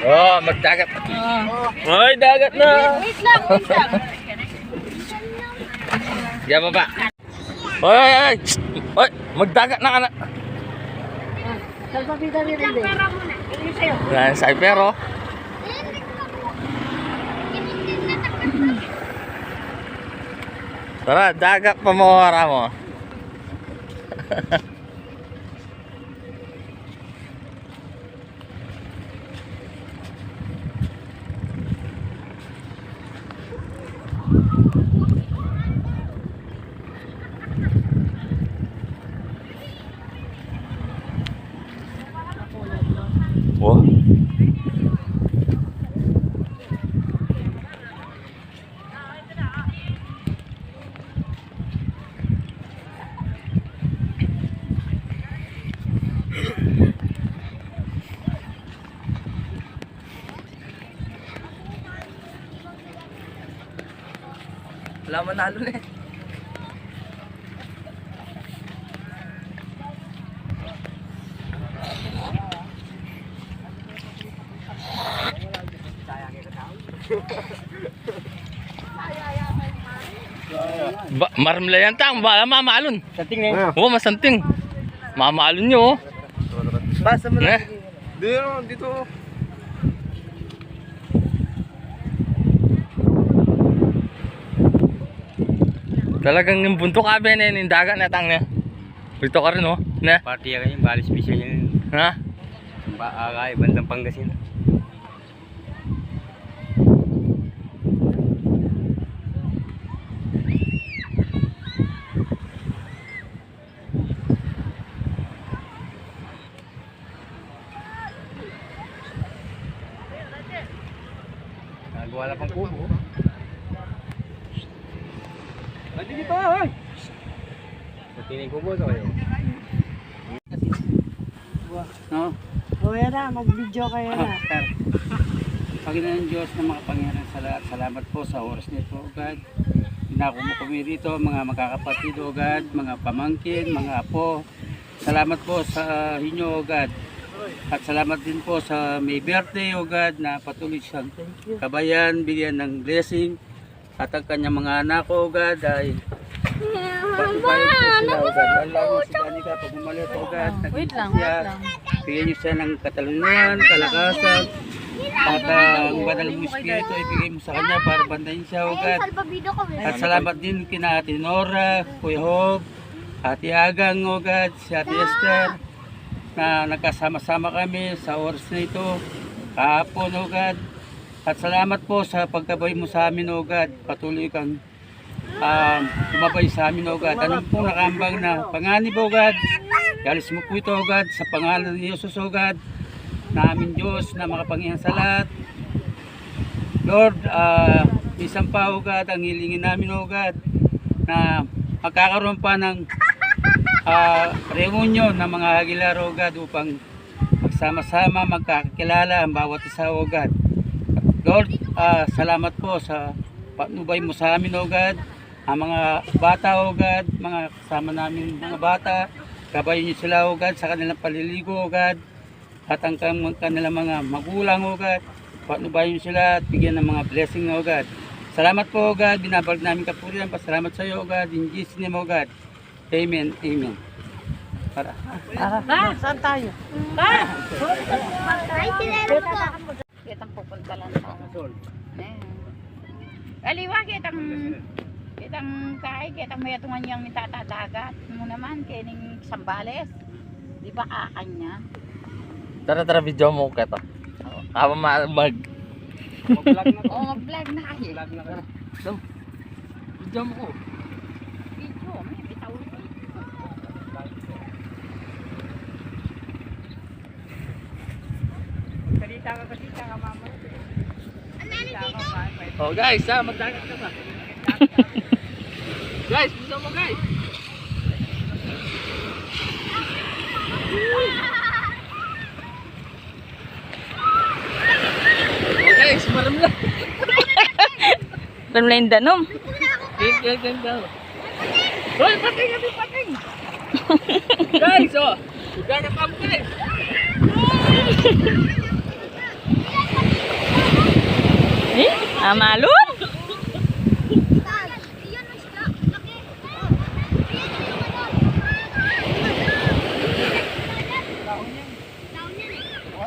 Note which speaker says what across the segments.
Speaker 1: Oh, magdagat. Ay, dagat na.
Speaker 2: Wait lang, wait lang.
Speaker 1: Yan baba. Oy, oy, oy. Oy, magdagat na kana.
Speaker 2: Salpapita rin rin. Pera muna. Ini sa'yo.
Speaker 1: Yan, cyber oh. Tara, dagat pa mo mo. Wah. Wala manalo na eh. Marmla yan tang, mamalon.
Speaker 3: Santing na yun.
Speaker 1: Oo, masanting. Mamalon nyo oh.
Speaker 3: Basa mo
Speaker 1: Eh?
Speaker 3: Dito.
Speaker 1: Talagang yung buntok abe na yung dagat na tang na. Dito ka rin oh. Na?
Speaker 3: Party ka yung balis special yun.
Speaker 1: Ha?
Speaker 3: Baakay, bandang Pangasinan. Nagawa na pang kubo. Andi dito ay! Tining kubo sa kayo. No?
Speaker 2: O yan na, mag-video kayo na.
Speaker 3: Panginoon Diyos na makapangyarihan sa lahat, salamat po sa oras nito, O God. Inako mo kami rito, mga magkakapatid, O God, mga pamangkin, mga apo. Salamat po sa inyo, O God. At salamat din po sa may birthday, O God, na patuloy siyang kabayan, bigyan ng blessing. At ang kanyang mga anak, O God, ay patupayan po sila, O God. Alam mo, si Danica, pag umalit, O God,
Speaker 2: Wait lang,
Speaker 3: siya.
Speaker 2: wait lang.
Speaker 3: Bigyan niyo siya ng katalungan, kalakasan, at ang banal mong espiritu ibigay mo sa kanya para bandayin siya, O God. At salamat din kina Ate Nora, Kuya Hob, Ate Agang, O God, si Ate Esther, na nagkasama-sama kami sa oras na ito, kahapon, O God. At salamat po sa pagkabay mo sa amin, O God. Patuloy kang tumabay sa amin, O God. Anong pong nakambang na panganib, O God. Galis mo po ito, O God, sa pangalan ni Jesus, O God, na aming Diyos na makapangyarihan sa lahat. Lord, isang pa, O God, ang hilingin namin, O God, na magkakaroon pa ng reunion ng mga Aguilar, O God, upang magsama-sama, magkakilala ang bawat isa, O God. Lord, salamat po sa patnubay mo sa amin, O God, ang mga bata, O God, mga kasama namin mga bata. Kabayan niyo sila, O God, sa kanilang paliligo, O God, at ang kanilang mga magulang, O God. Patnubayan niyo sila at bigyan ng mga blessing, O God. Salamat po, O God. Binabalik namin kapurihan. Pasalamat sa iyo, O God. In Jesus' name, O God. Amen. Amen. Para.
Speaker 2: Saan tayo?
Speaker 4: Ay, silero po.
Speaker 2: Kitang pupunta lang tayo. Aliwa, kitang mayatungan niyang nitatadagat mo naman, kining Sambales. Di ba kakanya?
Speaker 1: Tara, video mo keto. Habang mag...
Speaker 3: Mag-vlog na
Speaker 2: Oo, mag-vlog na kayo.
Speaker 3: Vlog na ka.
Speaker 1: Video mo ko.
Speaker 2: Video, may bitaw ito.
Speaker 3: Salita ka, mama.
Speaker 1: Oh guys, magdagat ka ba? Guys, bisa mo guys. Oh guys, maramla.
Speaker 2: Maramla yung danom.
Speaker 1: Ganda. Hoy, pating. Guys, oh. Magdagat ka mo guys.
Speaker 2: Amalon?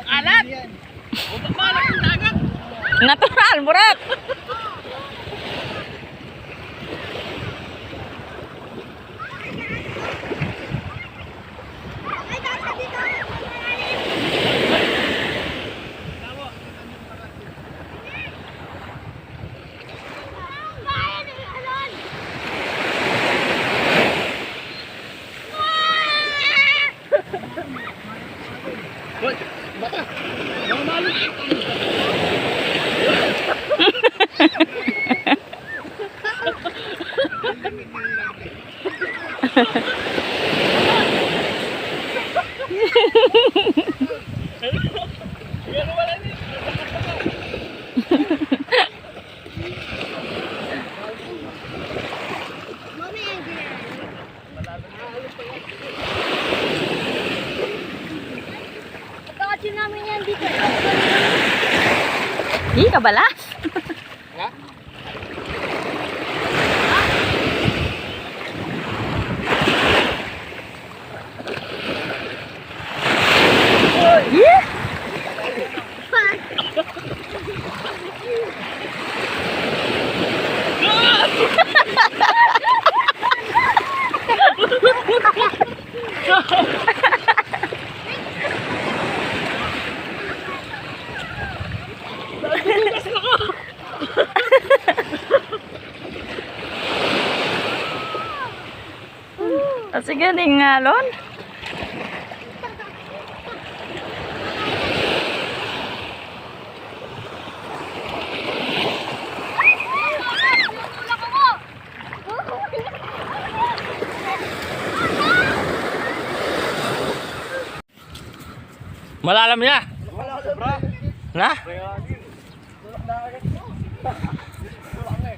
Speaker 2: Alat! Natural, burat! Ih, kabalas. Yeah. Sige, ding ngalon.
Speaker 1: Malalam niya. Na?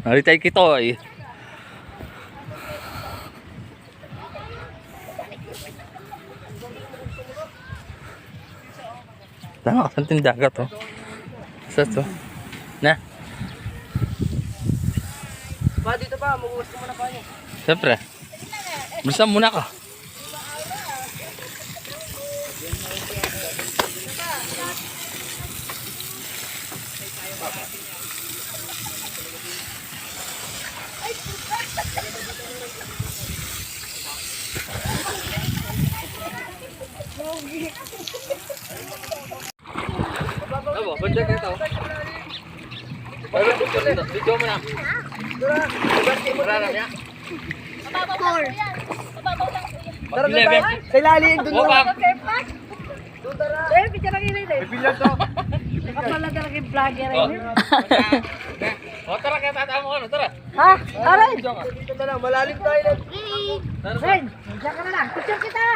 Speaker 1: Naritay kito eh. Tama ka sa tindagat oh. Sa to. Na.
Speaker 3: Ba, dito ba? Maguwas ko muna pa niya.
Speaker 1: Siyempre. Bilisan muna ka. Abo, banda ka ito. Video mo na. Mararang niya.
Speaker 3: Tara na tayo. Sa ilalim doon.
Speaker 2: Eh, picture lagi rin eh.
Speaker 3: Bilang to.
Speaker 2: Kapala talaga yung vlogger
Speaker 1: Oh.
Speaker 2: eh.
Speaker 1: O tara kaya tatama ko ano, tara.
Speaker 2: Ha? Aray!
Speaker 3: Dito na lang, malalim tayo na.
Speaker 2: Ren, diyan ka na lang. Picture kita!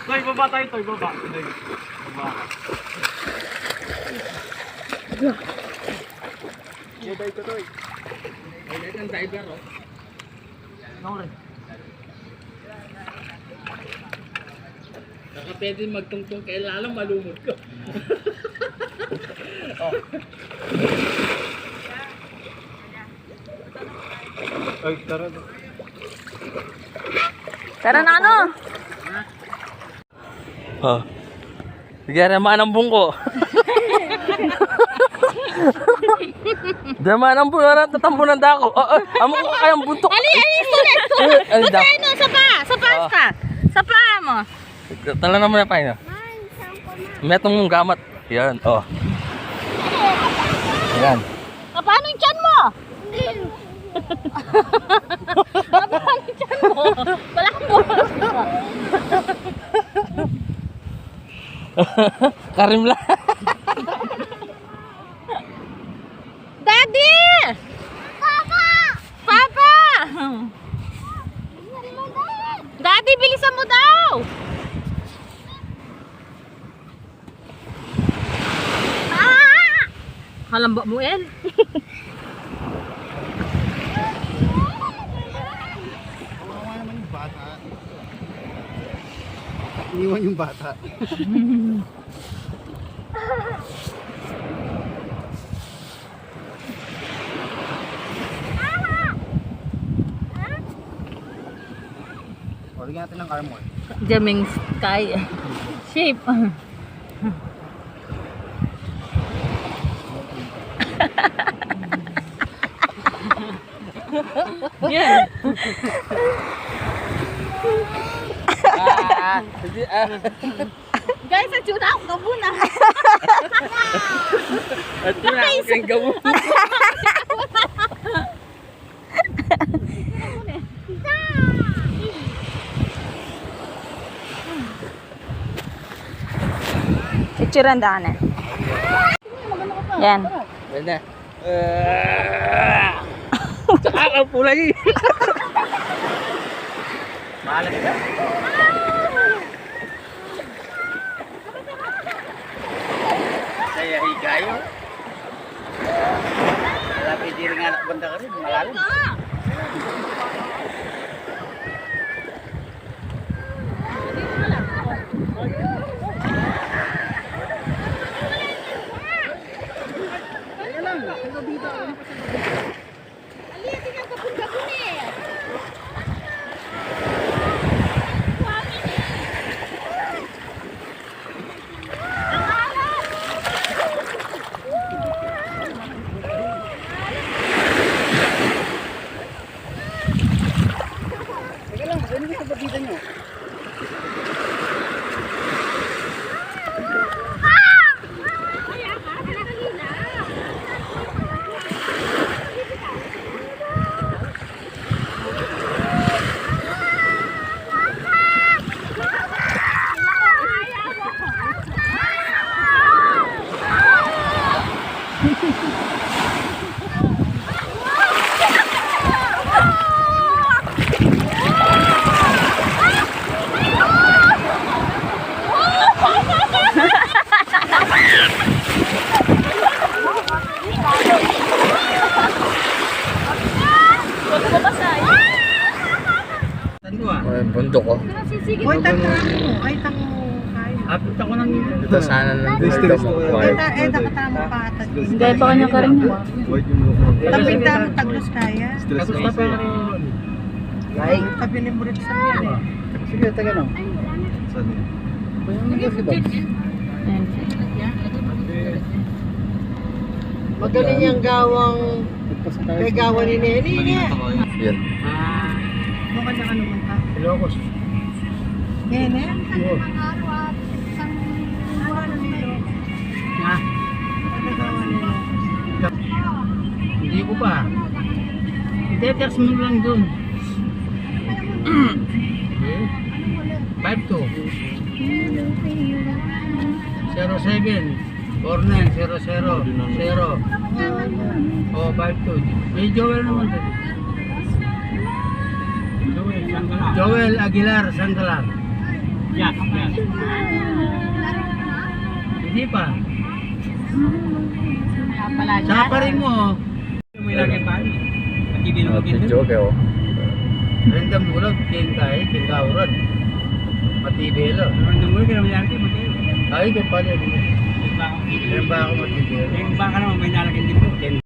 Speaker 3: Toy, baba tayo, Toy, baba. Baba. Toy, Toy.
Speaker 1: Ay, ang diver oh.
Speaker 3: No, rin.
Speaker 1: Baka pwede magtungtong kaya lalang malumot ko.
Speaker 3: Ay, tara.
Speaker 2: Tara na ano?
Speaker 1: Oh. Sige, ramaan ang bungko. Daman ang bunara, tatambo ng dako. Amo ko kayang buntok.
Speaker 2: Ali, sulit!
Speaker 1: Ay, da.
Speaker 2: Ano, sa paa ka. Sa paa mo.
Speaker 1: Tala naman na pa yun. Metong mong gamat. Yan, oh. Yan.
Speaker 2: Paano yung tiyan mo? Paano yung tiyan mo? Wala mo.
Speaker 1: Karim lang.
Speaker 2: Daddy! Papa! Papa! Daddy, bilisan mo daw! Ah! Halamba mo, El.
Speaker 4: Iwan yung bata. O, lagyan natin ng armor.
Speaker 2: Jaming sky. Shape. Yan. Guys, ang tuna ako kabuna.
Speaker 1: At yun ako kayong gamo.
Speaker 2: Itsirandaan eh. Yan.
Speaker 1: Ganda. Tsaka ang pulay.
Speaker 3: Maalam ka? Saya higayo. Tapi di ring anak benda ka rin, malalim.
Speaker 1: Ay, bundok ko.
Speaker 5: Hoy, tango mo. Ay, tango kayo.
Speaker 3: Apit ako ng
Speaker 1: Ito sana nandito mo.
Speaker 5: Nakatama pa ata.
Speaker 2: Hindi pa kanya ka rin.
Speaker 5: Tapig tama taglos kaya.
Speaker 3: Tapos na pa rin.
Speaker 5: Ay, tabi ni Murit sa yan eh.
Speaker 4: Sige, taga no. Saan yun?
Speaker 5: Magaling yung gawang kay gawa ni Nene.
Speaker 1: Yan.
Speaker 5: Mukha na ka naman ka.
Speaker 3: Ilocos.
Speaker 5: Nene?
Speaker 3: Ha?
Speaker 5: Ano gawa nila?
Speaker 3: Hindi ko pa. I-text mo lang dun. 52 07 4900 0 Oh, 52. May Joel naman dun. Joel Aguilar Sangalang. Yeah. Hindi pa. Sa pa rin mo. May lagay pa.
Speaker 1: Joke oh.
Speaker 3: Random mulog, king kauran. Matibelo. Random mulog, kaya mayroon kayo matibelo. Ay, kaya pala. Yung baka matibelo. Yung baka naman may nalagay din po.